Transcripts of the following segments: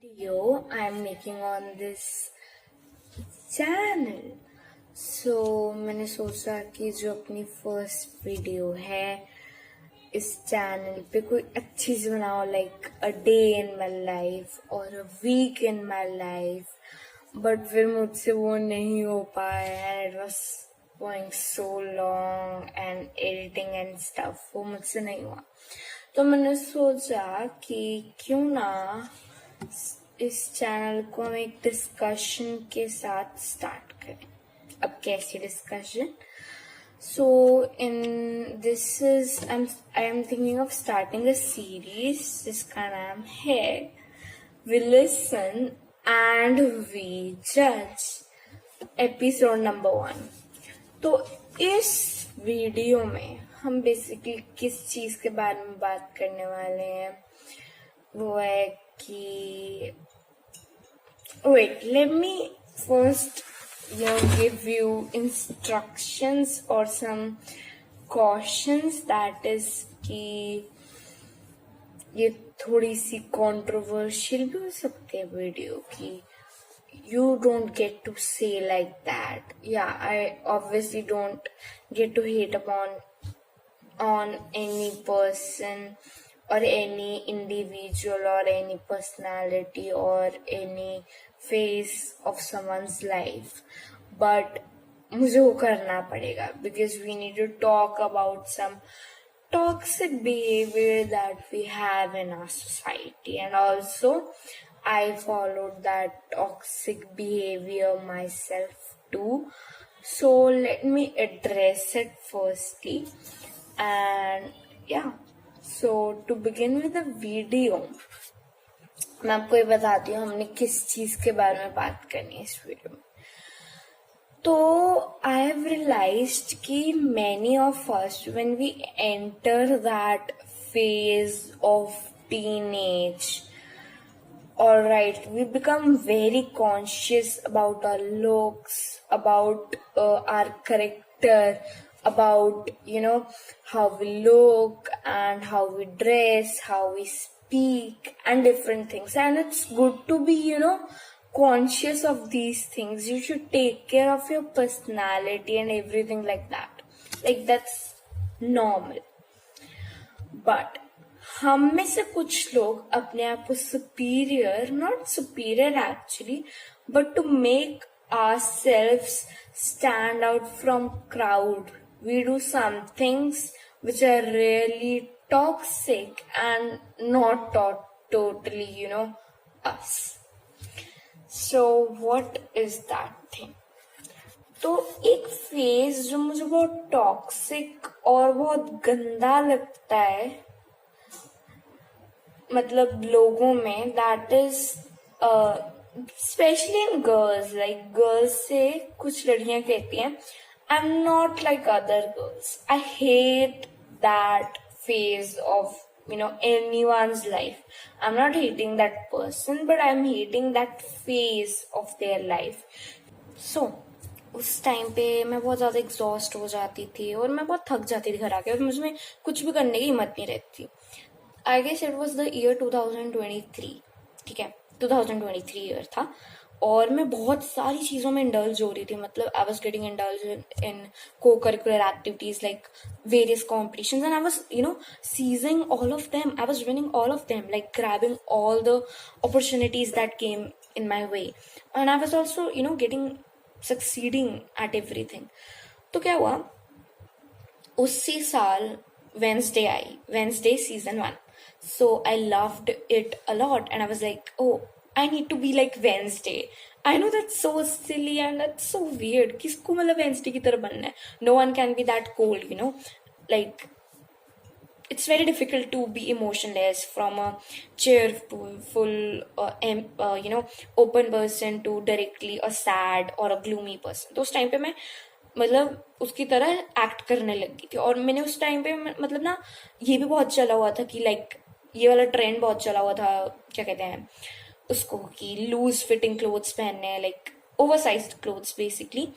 video I'm making on this channel. So मैंने सोचा कि जो अपनी फर्स्ट वीडियो है इस चैनल पे कोई अच्छी सी बनाओ, like a day in my life और a week in my life. But फिर मुझसे वो नहीं हो पाया and it was going so long and editing and stuff, वो मुझसे नहीं हुआ. तो मैंने सोचा कि क्यों ना इस चैनल को हम एक डिस्कशन के साथ स्टार्ट करें. अब कैसी discussion? So in this is I am thinking of starting a series जिसका नाम है We Listen and We Judge, episode number 1. तो इस वीडियो में हम बेसिकली किस चीज के बारे में बात करने वाले हैं, वो है कि wait, let me first give you instructions or some cautions, that is कि ये थोड़ी सी controversial भी हो सकती है वीडियो की. You don't get to say like that. Yeah, I obviously don't get to hate on any person or any individual or any personality or any phase of someone's life, but मुझे वो करना पड़ेगा because we need to talk about some toxic behavior that we have in our society, and also I followed that toxic behavior myself too. So let me address it firstly, and yeah. So to begin with the video, मैं आपको ये बताती हूँ हमने किस चीज के बारे में बात करनी है इस वीडियो में. तो I have realized कि many of us, when we enter that phase of teenage, alright, we become very conscious about our looks, about our character, about how we look and how we dress, how we speak and different things. And it's good to be conscious of these things. You should take care of your personality and everything like that. Like that's normal. But हम में से कुछ लोग अपने आप को superior, not superior actually, but to make ourselves stand out from crowd, we do some things which are really toxic and not totally us. So what is that thing? तो एक फेज जो मुझे बहुत टॉक्सिक और बहुत गंदा लगता है, मतलब लोगों में, that is specially in girls. Like girls से कुछ लड़कियां कहती हैं आई am not like other girls. I hate that phase of anyone's life. I'm not hating that person, but I'm hating that phase of their life. So उस time पे मैं बहुत ज्यादा एग्जॉस्ट हो जाती थी और मैं बहुत थक जाती थी घर आके, और मुझमें कुछ भी करने की हिम्मत नहीं रहती. I guess it was the year 2023. ठीक है, 2023 ईयर था और मैं बहुत सारी चीजों में इंडल्ज हो रही थी. मतलब I was getting indulge in co curricular activities like various competitions, and I was seizing all of them. I was winning all of them, like grabbing all the opportunities that came in my way, and I was also succeeding at everything. तो क्या हुआ, उसी साल Wednesday I, Wednesday season 1. So I loved it a lot and I was like, oh, I need to be like Wednesday. I know that's so silly and that's so weird. किसको मतलब Wednesday की तरह बनना है? No one can be that cold, like it's very difficult to be emotionless from a cheerful open person to directly a sad or a gloomy person. तो उस time पे मैं मतलब उसकी तरह एक्ट करने लगी थी. और मैंने उस टाइम पे मतलब ना ये भी बहुत चला हुआ था कि लाइक ये वाला ट्रेंड बहुत चला हुआ था, क्या कहते हैं उसको, कि लूज फिटिंग क्लोथ्स पहनने, लाइक ओवरसाइज्ड क्लोथ्स बेसिकली.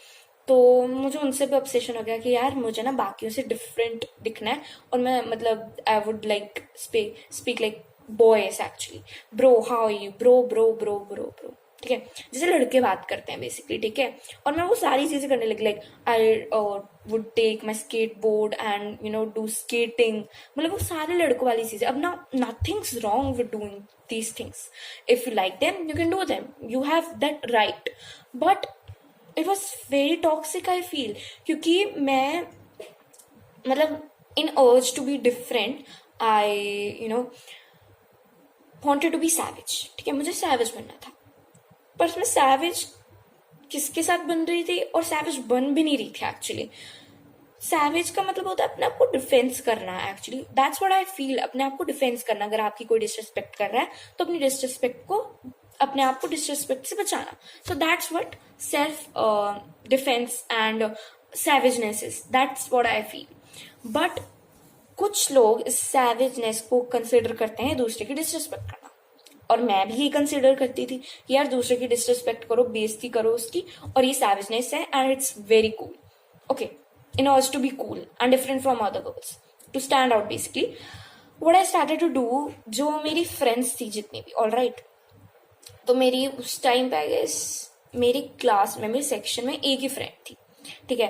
तो मुझे उनसे भी ऑब्सेशन हो गया कि यार मुझे ना बाकियों से डिफरेंट दिखना है, और मैं मतलब I would like speak like boys actually, bro how you, bro bro bro bro bro, ठीक है, जैसे लड़के बात करते हैं बेसिकली, ठीक है। और मैं वो सारी चीजें करने लगी, like I would take my skateboard and do skating, मतलब वो सारे लड़कों वाली चीजें। अब ना nothing's wrong with doing these things. If you like them, you can do them. You have that right. But it was very toxic, I feel. क्योंकि मैं मतलब in urge to be different, I wanted to be savage. ठीक है, मुझे savage बनना था, पर मैं savage किसके साथ बन रही थी और savage बन भी नहीं रही थी एक्चुअली। सैवेज का मतलब होता है अपने आप को डिफेंस करना, actually that's what I feel, अपने आप को डिफेंस करना। अगर आपकी कोई डिसरिस्पेक्ट कर रहा है तो अपनी डिसरिस्पेक्ट को, अपने आप को डिसरिस्पेक्ट से बचाना। So that's what self defence and savageness is, that's what I feel. But कुछ लोग इस सैवेजनेस को कंसिडर करते हैं दूसरे की डिसरिस्पेक्ट करना, और मैं भी कंसिडर करती थी कि यार दूसरे की डिसरिस्पेक्ट करो, बेइज्जती करो उसकी, और ये सैवेजनेस है and it's very cool. Okay, in order to be cool and different from other girls, to stand out basically, what I started to do, जो मेरी friends थी जितनी भी, all right, तो मेरी उस टाइम पे आई गेस मेरी क्लास में, मेरे सेक्शन में एक ही फ्रेंड थी, ठीक है।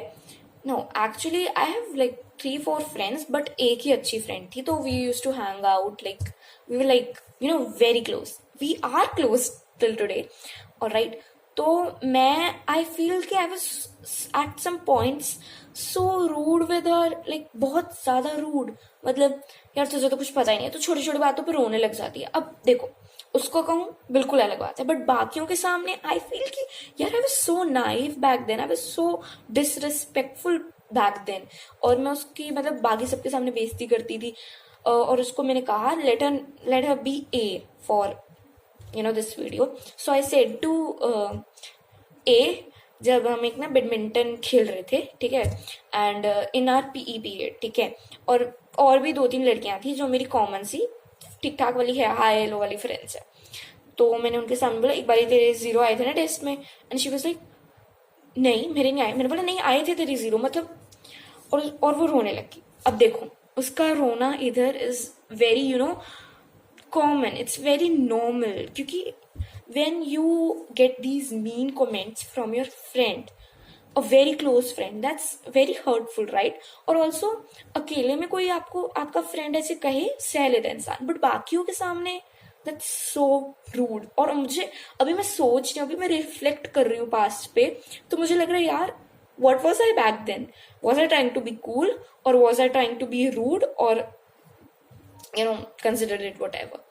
No actually I have like 3-4 friends, but एक ही अच्छी फ्रेंड थी, तो we use to hang out, like we were like very close, we are close till today, all right. तो मैं आई फील कि I was at some points so rude with her, like बहुत ज्यादा rude, मतलब यार तुझे तो कुछ पता ही नहीं है, तो छोटी छोटी बातों पे रोने लग जाती है। अब देखो उसको कहूँ बिल्कुल अलग बात है, बट बाकियों के सामने आई फील कि यार I was so naive back then, I was so disrespectful back then, और मैं उसकी मतलब बाकी सबके सामने बेइज्जती करती थी। और उसको मैंने कहा let her be A for this video. So I said to A, जब हम एक ना बैडमिंटन खेल रहे थे, ठीक है, and in our PE period, ठीक है, और भी 2-3 लड़कियां थी जो मेरी कॉमन सी ठीक ठाक वाली है, हाई लो वाली फ्रेंड्स है। तो मैंने उनके सामने बोला एक बार तेरे 0 आए थे ना टेस्ट में, एंड शी वाज लाइक नहीं मेरे नहीं आए। मैंने बोला नहीं आए थे तेरे 0, मतलब, और वो रोने लगी। अब देखो उसका रोना इधर is very common, it's very normal, क्योंकि when you get these mean comments from your friend, a very close friend, that's very hurtful, right? और also अकेले में कोई आपको आपका फ्रेंड ऐसे कहे सह लेता है इंसान, बट बाकियों के सामने that's so rude। और मुझे अभी मैं सोच रही हूँ, अभी मैं रिफ्लेक्ट कर रही हूँ पास्ट पे, तो मुझे लग रहा है यार what was I back then? Was I trying to be cool or was I trying to be rude or consider it whatever?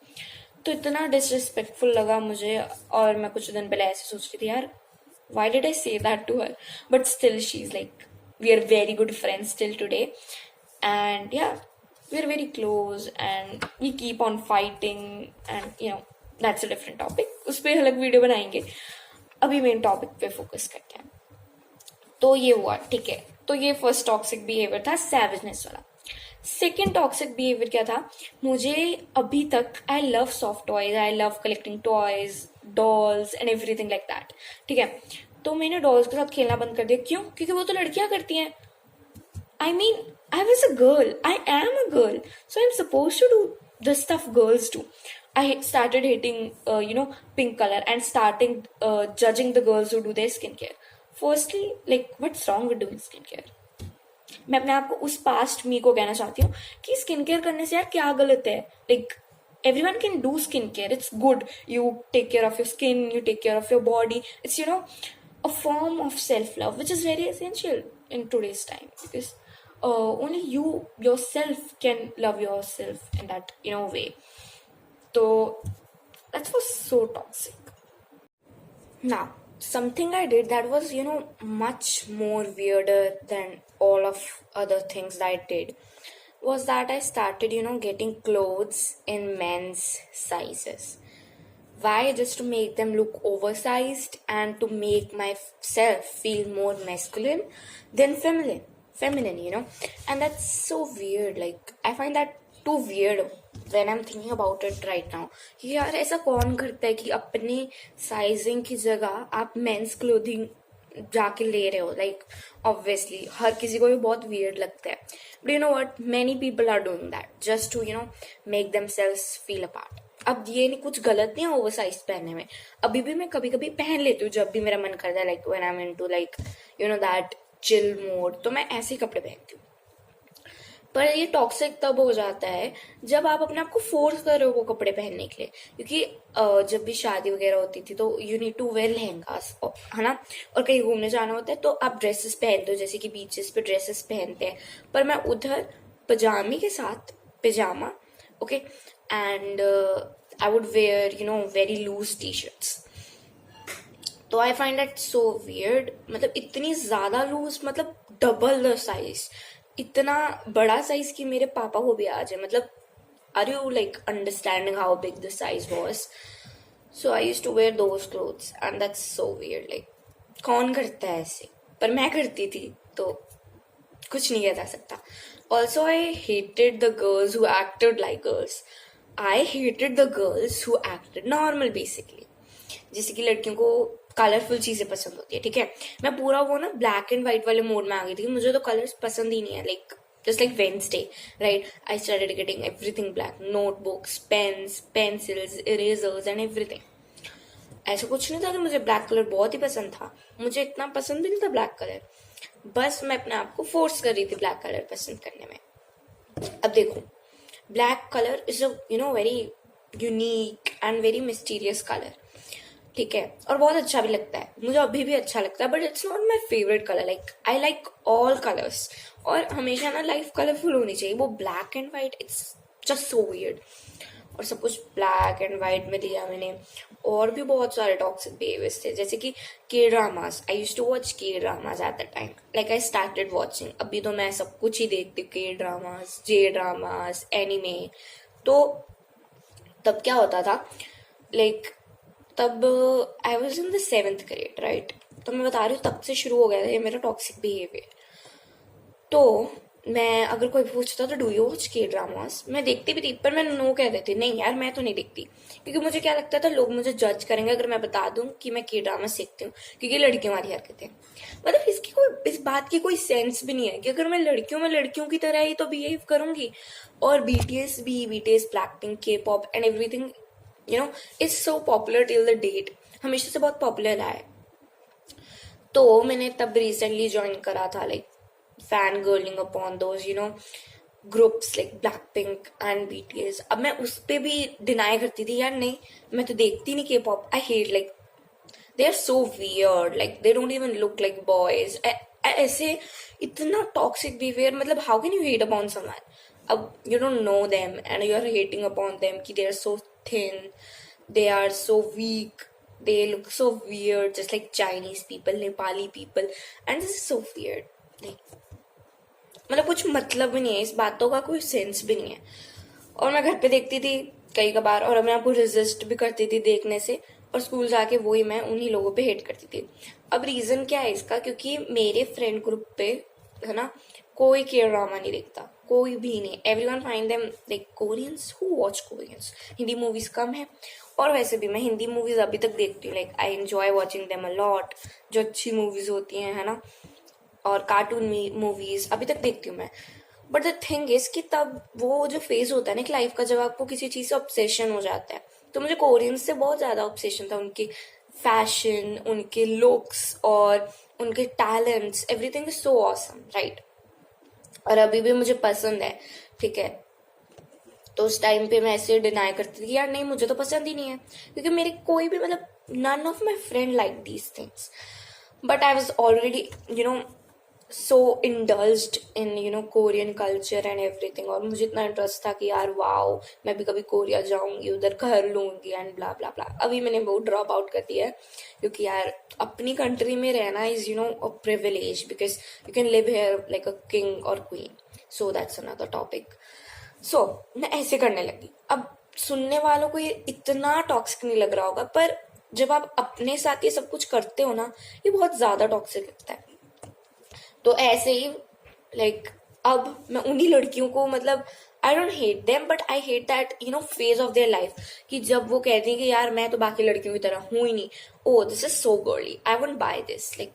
तो इतना डिसरिस्पेक्टफुल लगा मुझे, और मैं कुछ दिन पहले ऐसे सोच रही थी यार why did I say that to her? But still she's like, we are very good friends till today, and yeah, we are very close and we keep on fighting, and that's a different topic, उस पर अलग video बनाएंगे। अभी main topic पे focus करते हैं। तो ये हुआ, ठीक है, तो ये फर्स्ट टॉक्सिक बिहेवियर था, सैवेजनेस वाला। सेकेंड टॉक्सिक बिहेवियर क्या था, मुझे अभी तक I love soft toys, I love collecting toys, dolls and everything like that, ठीक है। तो मैंने डॉल्स के साथ खेलना बंद कर दिया, क्यों? क्योंकि वो तो लड़कियां करती हैं। I mean I was a girl, I am a girl, so I am suppose to do the stuff girls do. I started hating, pink color and starting judging the girls who do their skincare. Firstly, like, what's wrong with doing skincare? मैं अपने आप को उस past मी को कहना चाहती हूँ कि स्किन केयर करने से यार क्या गलत है। Like everyone can do skincare, it's good, you take care of your skin, you take care of your body, it's a form of self love which is very essential in today's time, because only you yourself can love yourself in that way. So that was so toxic. Now something I did that was much more weirder than all of other things that I did was that I started getting clothes in men's sizes. Why? Just to make them look oversized and to make myself feel more masculine than feminine, and that's so weird. Like I find that too weird when I'm thinking about it right now. यार ऐसा कौन करता है कि अपने sizing की जगह आप मेंस क्लोथिंग जाके ले रहे हो? लाइक ऑब्वियसली हर किसी को ये बहुत वियर्ड लगता है, but you know what, many people are doing that just to make themselves feel apart. अब ये नहीं, कुछ गलत नहीं है ओवर साइज पहनने में, अभी भी मैं कभी कभी पहन लेती हूँ जब भी मेरा मन करता है, like when I am into like that chill mode, तो मैं ऐसे ही कपड़े पहनती हूँ। पर ये टॉक्सिक तब हो जाता है जब आप अपने आप को फोर्स कर रहे हो वो कपड़े पहनने के लिए, क्योंकि जब भी शादी वगैरह होती थी तो you need to wear lehengas, है ना, और कहीं घूमने जाना होता है तो आप ड्रेसेस पहनते हो, जैसे कि बीचेस पे ड्रेसेस पहनते हैं, पर मैं उधर पजामी के साथ पिजामा, okay, and I would wear very loose T shirts. तो I find that so weird, मतलब इतनी ज्यादा लूज, मतलब डबल द साइज, इतना बड़ा साइज कि मेरे पापा को भी आ जाए, मतलब are you like understanding how big the size was. So I use to wear those clothes and that's so weird, like कौन करता है ऐसे, पर मैं करती थी तो कुछ नहीं किया जा सकता। Also I hated the girls who acted like girls, I hated the girls who acted normal basically, जैसे कि लड़कियों को कलरफुल चीजें पसंद होती है, ठीक है, मैं पूरा वो ना ब्लैक एंड व्हाइट वाले मोड में आ गई थी, मुझे तो कलर्स पसंद ही नहीं है, like just like Wednesday, right, I started getting everything black, notebooks, pens, pencils, erasers and everything. ऐसा कुछ नहीं था कि मुझे ब्लैक कलर बहुत ही पसंद था, मुझे इतना पसंद भी नहीं था ब्लैक कलर, बस मैं अपने आप को फोर्स कर रही थी ब्लैक कलर पसंद करने में। अब देखो, black colour is a very unique and very mysterious colour, ठीक है, और बहुत अच्छा भी लगता है, मुझे अभी भी अच्छा लगता है, but it's not my favourite colour, like I like all colours, और हमेशा ना लाइफ कलरफुल होनी चाहिए, वो black and white it's just so weird, और सब कुछ ब्लैक एंड व्हाइट में दिया मैंने। और भी बहुत सारे टॉक्सिक बिहेवियर्स थे, जैसे कि K dramas, I used to watch K dramas at the time, like I started watching, अभी तो मैं सब कुछ ही देखती हूँ, के ड्रामास, जे ड्रामास, एनिमे। तो तब क्या होता था, लाइक तब I was in the 7th grade, right, तो मैं बता रही हूँ तब से शुरू हो गया था ये मेरा टॉक्सिक बिहेवियर। तो मैं अगर कोई पूछता तो do you watch K dramas, मैं देखती भी थी, पर मैं नो कह देती, नहीं यार मैं तो नहीं देखती, क्योंकि मुझे क्या लगता था लोग मुझे जज करेंगे अगर मैं बता दूं कि मैं के ड्रामा देखती हूँ, क्योंकि लड़कियों वाली हरकतें, मतलब इसकी कोई, इस बात की कोई सेंस भी नहीं है कि अगर मैं लड़कियों की तरह ही तो बिहेव करूंगी। और बीटीएस भी, BTS, Blackpink, K pop and everything is so popular till the date, हमेशा से बहुत पॉपुलर रहा है। तो मैंने तब रिसेंटली ज्वाइन करा था, like fan girling upon those groups like Blackpink and BTS. अब मैं उस पे भी डिनाई करती थी, यार नहीं मैं तो देखती नहीं K pop, I hate, like they are so weird, like they don't even look like boys, ऐसे इतना टॉक्सिक बिहेवियर, मतलब how can you hate upon someone, अब you don't know them and you are hating upon them कि they are so thin, they are so weak, they look so weird, just like Chinese people, Nepali people, and this is so weird, like मतलब कुछ मतलब भी नहीं है, इस बातों का कोई सेंस भी नहीं है। और मैं घर पे देखती थी कई कबार, और मैं आपको रेजिस्ट भी करती थी देखने से, और स्कूल जाके वही मैं उन्हीं लोगों पे हेट करती थी। अब रीजन क्या है इसका, क्योंकि मेरे फ्रेंड ग्रुप पे है ना कोई के ड्रामा नहीं देखता, कोई भी नहीं, everyone find them like Koreans who watch Koreans, Hindi movies कम है, और वैसे भी मैं हिंदी मूवीज अभी तक देखती हूँ, like I enjoy watching them a lot, जो अच्छी मूवीज होती हैं, है ना, और कार्टून मूवीज अभी तक देखती हूँ मैं। बट द थिंग इज कि तब वो जो फेज होता है ना लाइफ का, जब आपको किसी चीज से ऑब्सेशन हो जाता है, तो मुझे कोरियंस से बहुत ज्यादा ऑब्सेशन था, उनके फैशन, उनके लुक्स और उनके talents, everything is so awesome, right, और अभी भी मुझे पसंद है, ठीक है। तो उस टाइम पे मैं ऐसे डिनाई करती थी, यार नहीं मुझे तो पसंद ही नहीं है, क्योंकि मेरे कोई भी, मतलब none of my friend like these things, but I was already so indulged in Korean culture and everything, और मुझे इतना इंटरेस्ट था कि यार वाओ मैं भी कभी कोरिया जाऊंगी, उधर घर लूंगी एंड ब्ला ब्ला ब्ला। अभी मैंने बहुत ड्रॉप आउट कर दिया है, क्योंकि यार अपनी कंट्री में रहना is a privilege, because you can live here like a king और queen, so that's another topic. So मैं ऐसे करने लगी। अब सुनने वालों को ये इतना टॉक्सिक नहीं लग रहा होगा, पर जब आप अपने साथ ये सब कुछ करते हो ना, ये बहुत ज्यादा टॉक्सिक लगता है। तो ऐसे ही लाइक अब मैं उन्हीं लड़कियों को, मतलब I don't hate them, but I hate that phase of their life, कि जब वो कहती है कि यार मैं तो बाकी लड़कियों की तरह हूं ही नहीं, oh this is so girly, I won't buy this, like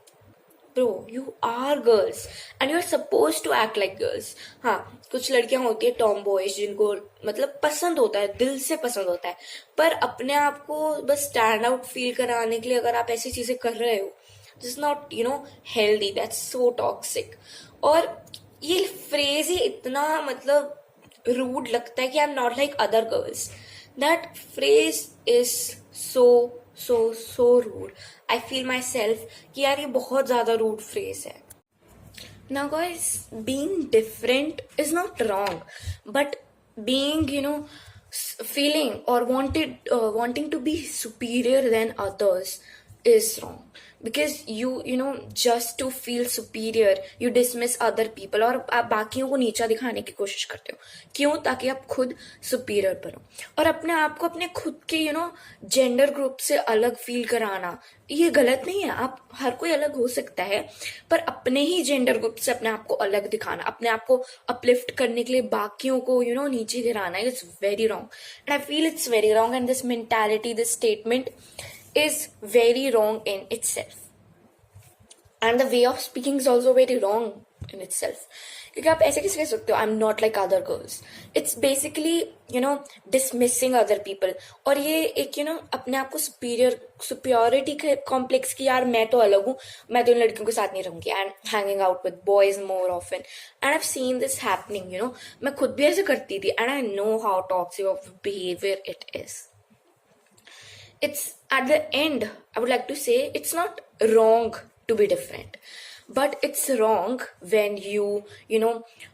bro, you are girls and you are suppose to act like girls. हाँ, कुछ लड़कियां होती है टॉम बॉयज जिनको मतलब पसंद होता है, दिल से पसंद होता है, पर अपने आप को बस स्टैंड आउट फील कराने के लिए अगर आप ऐसी चीजें कर रहे हो, this is not healthy, that's so toxic. और ये फ्रेज ही इतना मतलब रूड लगता है कि I am not like other girls. That phrase is so so rude. I feel myself कि यार ये बहुत ज्यादा रूड फ्रेज है. Now, guys, being different is not wrong, but being, feeling or wanting to be superior than others is wrong. Because just to feel superior, you dismiss other people और आप बाकियों को नीचा दिखाने की कोशिश करते हो. क्यों? ताकि आप खुद सुपीरियर बनो. और अपने आप को अपने खुद के जेंडर ग्रुप से अलग फील कराना ये गलत नहीं है. आप हर कोई अलग हो सकता है, पर अपने ही जेंडर ग्रुप से अपने आप को अलग दिखाना, अपने आप को अपलिफ्ट करने के लिए बाकियों को नीचे गिराना, it's very wrong. And I feel it's very wrong and this mentality, this statement is very wrong in itself. And the way of speaking is also very wrong in itself. क्योंकि आप ऐसे कैसे कह सकते हो आई am not like other girls. It's basically dismissing other people. और ये एक अपने आप को सुपियोरिटी कॉम्प्लेक्स की, यार मैं तो अलग हूँ, मैं तो इन लड़कियों के साथ नहीं रहूंगी, and hanging out with boys more often. And I have seen this happening. मैं खुद भी ऐसे करती थी and I know how toxic of behaviour it is. It's at the end, I would like to say it's not wrong to be different, but it's wrong when you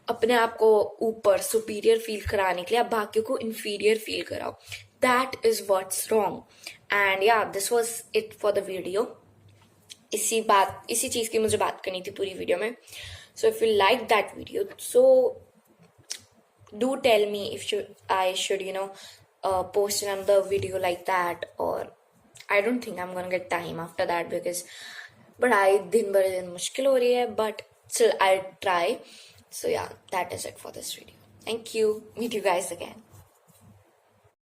अपने आप को ऊपर सुपीरियर फील कराने के लिए आप बाकियों को inferior फील कराओ. That is what's wrong. And yeah, this was it for the video. इसी चीज की मुझे बात करनी थी पूरी वीडियो में. So if you like that video, so do tell me if I should post another video like that, or I don't think I'm gonna get time after that because दिन भर दिन मुश्किल हो रही है, but still I'll try. So yeah, that is it for this video. Thank you. Meet you guys again.